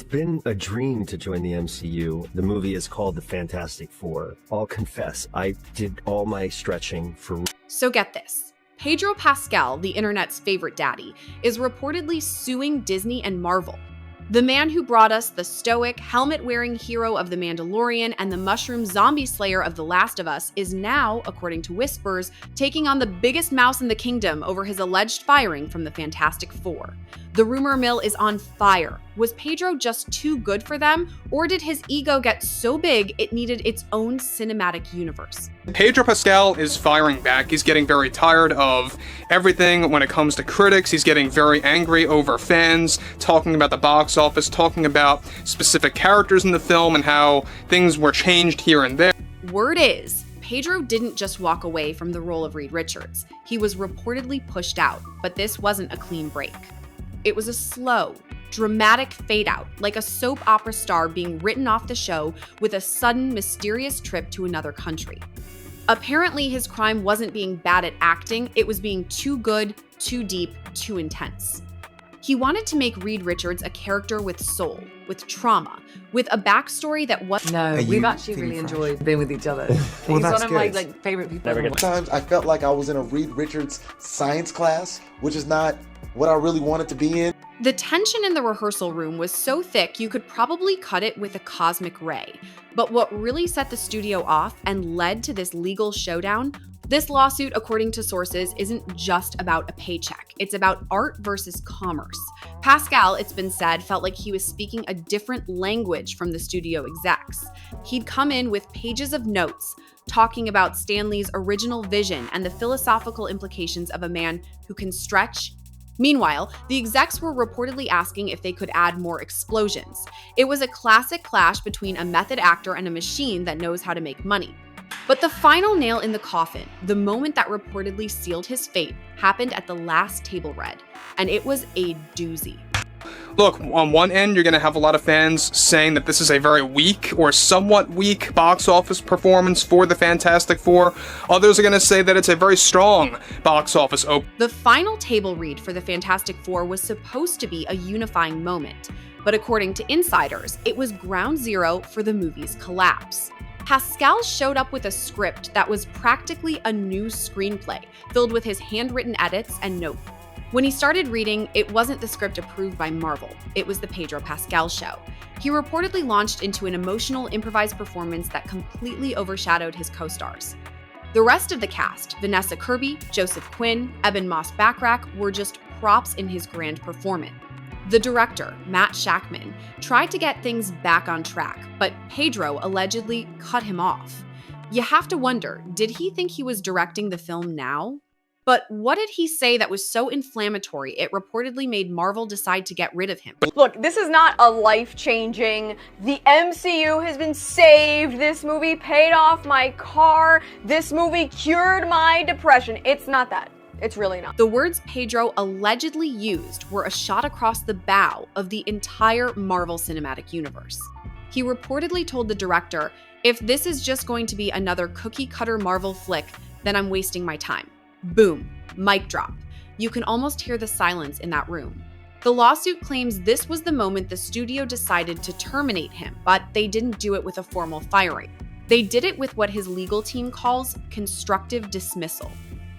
been a dream to join the MCU. The movie is called The Fantastic Four. I'll confess, I did all my stretching for... So get this. Pedro Pascal, the internet's favorite daddy, is reportedly suing Disney and Marvel. The man who brought us the stoic, helmet-wearing hero of The Mandalorian and the mushroom zombie slayer of The Last of Us is now, according to whispers, taking on the biggest mouse in the kingdom over his alleged firing from the Fantastic Four. The rumor mill is on fire. Was Pedro just too good for them, or did his ego get so big it needed its own cinematic universe? Pedro Pascal is firing back. He's getting very tired of everything when it comes to critics. He's getting very angry over fans, talking about the box office, talking about specific characters in the film and how things were changed here and there. Word is, Pedro didn't just walk away from the role of Reed Richards. He was reportedly pushed out, but this wasn't a clean break. It was a slow, dramatic fade out, like a soap opera star being written off the show with a sudden, mysterious trip to another country. Apparently, his crime wasn't being bad at acting, it was being too good, too deep, too intense. He wanted to make Reed Richards a character with soul, with trauma, with a backstory that was... No, we've actually really enjoyed being with each other. Well, He's that's one of good. my favorite people ever. Sometimes I felt like I was in a Reed Richards science class, which is not what I really wanted to be in. The tension in the rehearsal room was so thick you could probably cut it with a cosmic ray. But what really set the studio off and led to this legal showdown, this lawsuit, according to sources, isn't just about a paycheck. It's about art versus commerce. Pascal, it's been said, felt like he was speaking a different language from the studio execs. He'd come in with pages of notes, talking about Stan Lee's original vision and the philosophical implications of a man who can stretch. Meanwhile, the execs were reportedly asking if they could add more explosions. It was a classic clash between a method actor and a machine that knows how to make money. But the final nail in the coffin, the moment that reportedly sealed his fate, happened at the last table read, and it was a doozy. Look, on one end, you're going to have a lot of fans saying that this is a very weak or somewhat weak box office performance for the Fantastic Four. Others are going to say that it's a very strong box office opening. The final table read for the Fantastic Four was supposed to be a unifying moment, but according to insiders, it was ground zero for the movie's collapse. Pascal showed up with a script that was practically a new screenplay, filled with his handwritten edits and notes. When he started reading, it wasn't the script approved by Marvel. It was the Pedro Pascal show. He reportedly launched into an emotional, improvised performance that completely overshadowed his co-stars. The rest of the cast, Vanessa Kirby, Joseph Quinn, Eben Moss-Backrack, were just props in his grand performance. The director, Matt Shakman, tried to get things back on track, but Pedro allegedly cut him off. You have to wonder, did he think he was directing the film now? But what did he say that was so inflammatory it reportedly made Marvel decide to get rid of him? Look, this is not a life-changing, the MCU has been saved, this movie paid off my car, this movie cured my depression. It's not that. It's really not. The words Pedro allegedly used were a shot across the bow of the entire Marvel Cinematic Universe. He reportedly told the director, "If this is just going to be another cookie-cutter Marvel flick, then I'm wasting my time." Boom. Mic drop. You can almost hear the silence in that room. The lawsuit claims this was the moment the studio decided to terminate him, but they didn't do it with a formal firing. They did it with what his legal team calls constructive dismissal.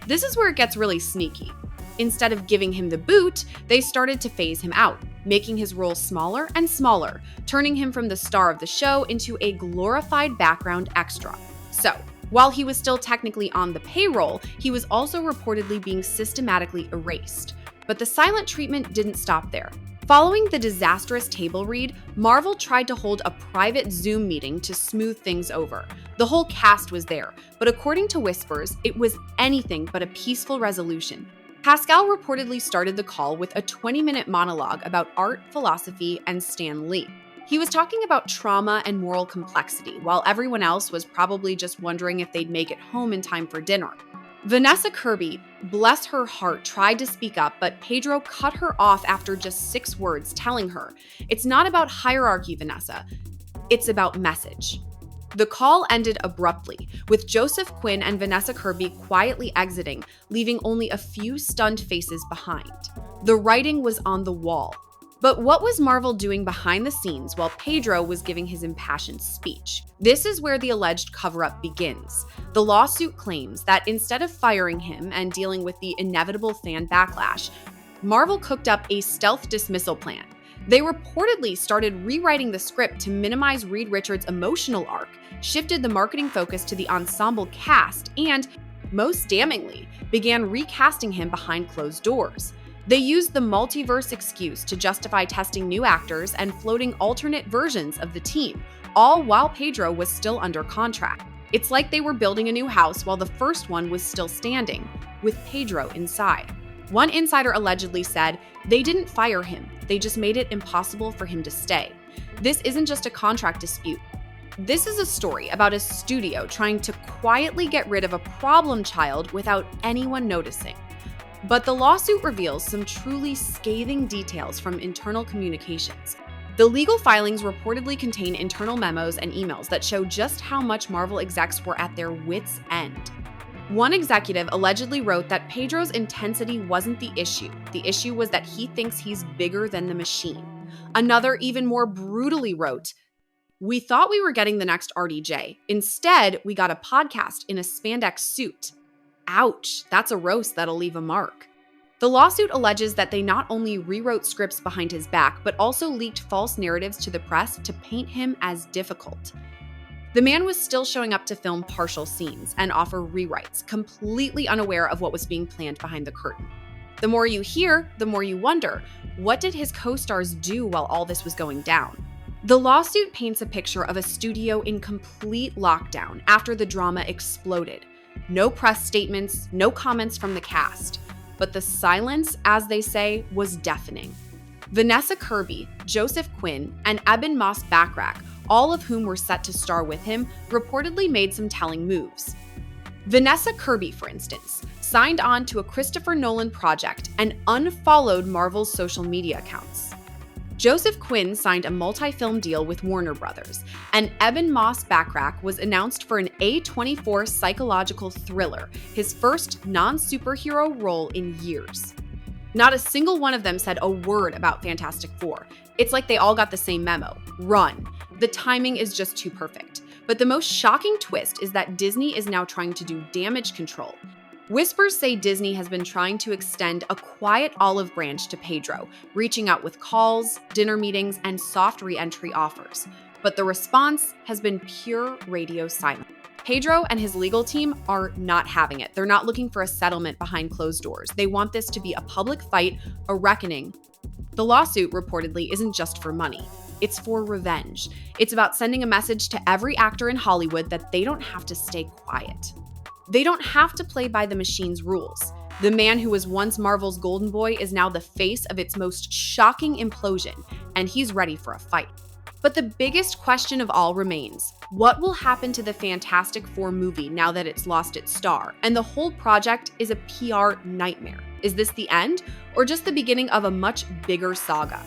This is where it gets really sneaky. Instead of giving him the boot, they started to phase him out, making his role smaller and smaller, turning him from the star of the show into a glorified background extra. So, while he was still technically on the payroll, he was also reportedly being systematically erased. But the silent treatment didn't stop there. Following the disastrous table read, Marvel tried to hold a private Zoom meeting to smooth things over. The whole cast was there, but according to whispers, it was anything but a peaceful resolution. Pascal reportedly started the call with a 20-minute monologue about art, philosophy, and Stan Lee. He was talking about trauma and moral complexity, while everyone else was probably just wondering if they'd make it home in time for dinner. Vanessa Kirby, bless her heart, tried to speak up, but Pedro cut her off after just 6 words, telling her, "It's not about hierarchy, Vanessa. It's about message." The call ended abruptly, with Joseph Quinn and Vanessa Kirby quietly exiting, leaving only a few stunned faces behind. The writing was on the wall. But what was Marvel doing behind the scenes while Pedro was giving his impassioned speech? This is where the alleged cover-up begins. The lawsuit claims that instead of firing him and dealing with the inevitable fan backlash, Marvel cooked up a stealth dismissal plan. They reportedly started rewriting the script to minimize Reed Richards' emotional arc, shifted the marketing focus to the ensemble cast, and, most damningly, began recasting him behind closed doors. They used the multiverse excuse to justify testing new actors and floating alternate versions of the team, all while Pedro was still under contract. It's like they were building a new house while the first one was still standing, with Pedro inside. One insider allegedly said, "They didn't fire him, they just made it impossible for him to stay." This isn't just a contract dispute. This is a story about a studio trying to quietly get rid of a problem child without anyone noticing. But the lawsuit reveals some truly scathing details from internal communications. The legal filings reportedly contain internal memos and emails that show just how much Marvel execs were at their wits' end. One executive allegedly wrote that Pedro's intensity wasn't the issue. The issue was that he thinks he's bigger than the machine. Another, even more brutally, wrote, "We thought we were getting the next RDJ. Instead, we got a podcast in a spandex suit. Ouch, that's a roast that'll leave a mark." The lawsuit alleges that they not only rewrote scripts behind his back, but also leaked false narratives to the press to paint him as difficult. The man was still showing up to film partial scenes and offer rewrites, completely unaware of what was being planned behind the curtain. The more you hear, the more you wonder, what did his co-stars do while all this was going down? The lawsuit paints a picture of a studio in complete lockdown after the drama exploded. No press statements, no comments from the cast. But the silence, as they say, was deafening. Vanessa Kirby, Joseph Quinn, and Eben Moss-Backrack, all of whom were set to star with him, reportedly made some telling moves. Vanessa Kirby, for instance, signed on to a Christopher Nolan project and unfollowed Marvel's social media accounts. Joseph Quinn signed a multi-film deal with Warner Brothers, and Eben Moss-Backrack was announced for an A24 psychological thriller, his first non-superhero role in years. Not a single one of them said a word about Fantastic Four. It's like they all got the same memo: run. The timing is just too perfect. But the most shocking twist is that Disney is now trying to do damage control. Whispers say Disney has been trying to extend a quiet olive branch to Pedro, reaching out with calls, dinner meetings, and soft re-entry offers. But the response has been pure radio silence. Pedro and his legal team are not having it. They're not looking for a settlement behind closed doors. They want this to be a public fight, a reckoning. The lawsuit, reportedly, isn't just for money. It's for revenge. It's about sending a message to every actor in Hollywood that they don't have to stay quiet. They don't have to play by the machine's rules. The man who was once Marvel's golden boy is now the face of its most shocking implosion, and he's ready for a fight. But the biggest question of all remains: what will happen to the Fantastic Four movie now that it's lost its star, and the whole project is a PR nightmare? Is this the end, or just the beginning of a much bigger saga?